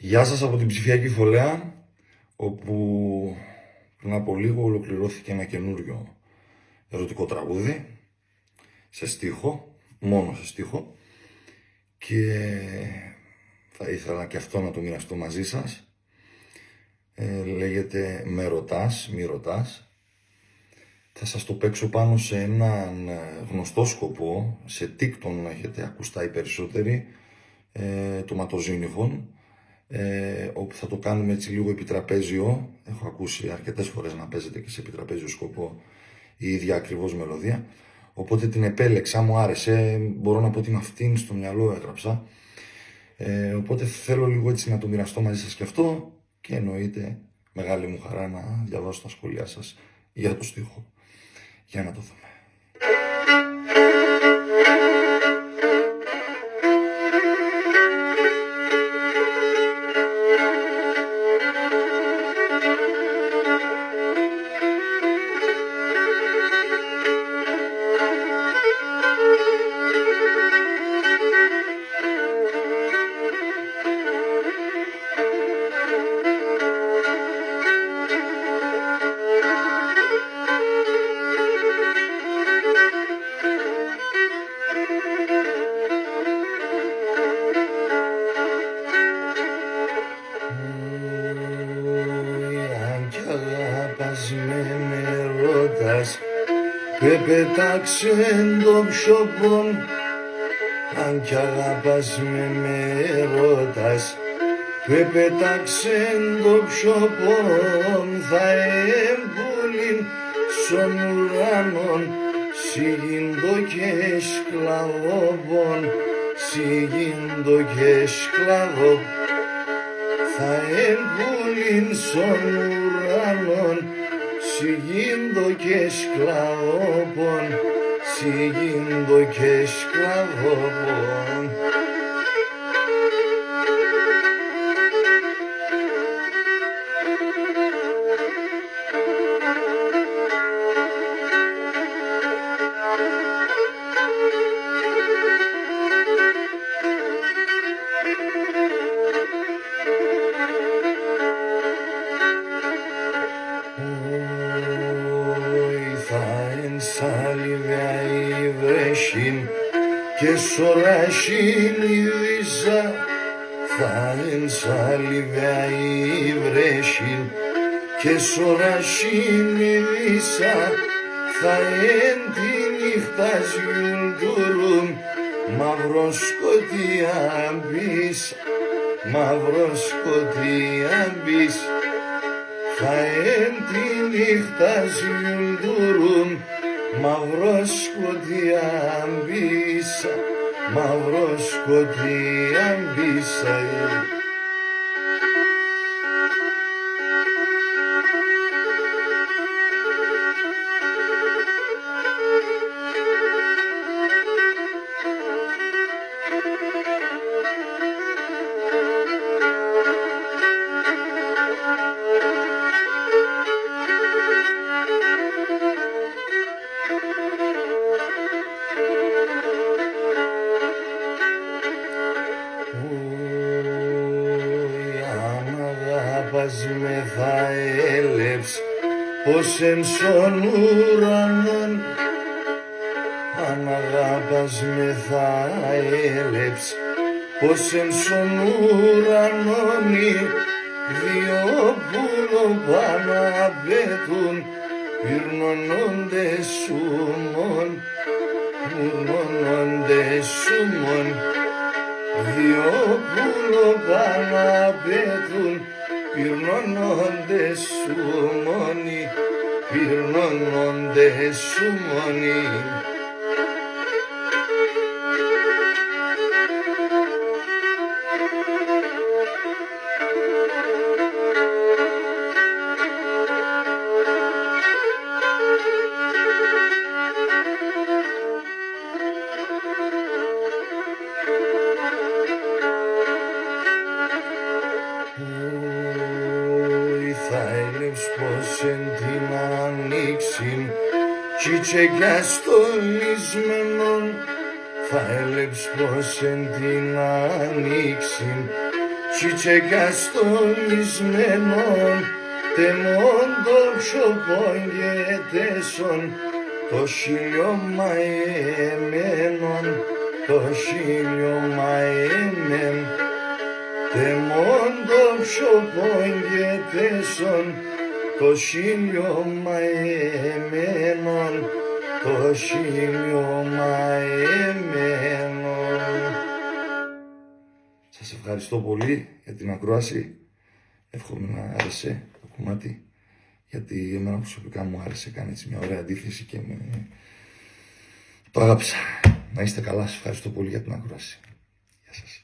Γεια σας από την ψηφιακή φωλέα, όπου πριν από λίγο ολοκληρώθηκε ένα καινούριο ερωτικό τραγούδι, σε στίχο, μόνο σε στίχο, και θα ήθελα και αυτό να το μοιραστώ μαζί σας. Λέγεται «Με ρωτάς, μη ρωτάς». Θα σας το παίξω πάνω σε έναν γνωστό σκοπό, σε TikTok έχετε ακουστά οι περισσότεροι, το ματοζίνιχον, όπου θα το κάνουμε έτσι λίγο επιτραπέζιο. Έχω ακούσει αρκετές φορές να παίζεται και σε επιτραπέζιο σκοπό η ίδια ακριβώς μελωδία, οπότε την επέλεξα, μου άρεσε, μπορώ να πω ότι με αυτήν στο μυαλό έγραψα, οπότε θέλω λίγο έτσι να το μοιραστώ μαζί σας και αυτό, και εννοείται μεγάλη μου χαρά να διαβάσω τα σχόλιά σας για το στίχο. Για να το δούμε. Με ρωτάς, πετάξεν το ψωπόν. Αν κι αγαπάς με ρωτάς, πετάξεν το ψωπόν. Θα έμπουλην στον ουρανόν, σιγήντο και σκλαβόπον, σιγήντο και σκλαβόπον. Θα έμπουλην στον ουρανόν, σιγήντο και σκλαβόπον, σιγήντο και σκλαβόπον. Σαλιβιά η βρέσιν και σωράσιν η βίζα. Θα εν σαλιβιά η βρέσιν και σωράσιν η βίζα. Θα εν τη νύχτα ζιουλτουρούν, μαύρο σκοτία μπεις, μαύρο σκοτία μπεις. Θα εν τη νύχτα ζιουλτουρούν, μαύρο σκοτία μπίσα, μαύρο σκοτία μπίσα. Με θα έλεψ πως εν σον ουρανόν. Αν αγάπας με θα έλεψ πως εν σον ουρανόν. Δυο πουλοπάνα απέτουν, πυρνώνονται σούμον, πυρνώνονται σούμον. Δυο πουλοπάνα απέτουν, πυρνώνονται σούμονοι, πυρνώνονται σούμονοι. Θα έλεψ πως εν την ανοίξην κι τσεκιά στολισμένον. Θα έλεψ πως εν την ανοίξην τσιτσεκιά στολισμένον, τεμόν το ψωπογγετέσον, το χίλιωμα εμένον, το χίλιωμα εμέν, τεμόν το ψωπογγετέσον, το χίλιωμα εμένον, το χίλιωμα εμένον. Σας ευχαριστώ πολύ για την ακρόαση. Εύχομαι να άρεσε το κομμάτι, γιατί εμένα προσωπικά μου άρεσε, κάνει έτσι μια ωραία αντίθεση και το αγάπησα. Να είστε καλά, σας ευχαριστώ πολύ για την ακρόαση. Γεια σας.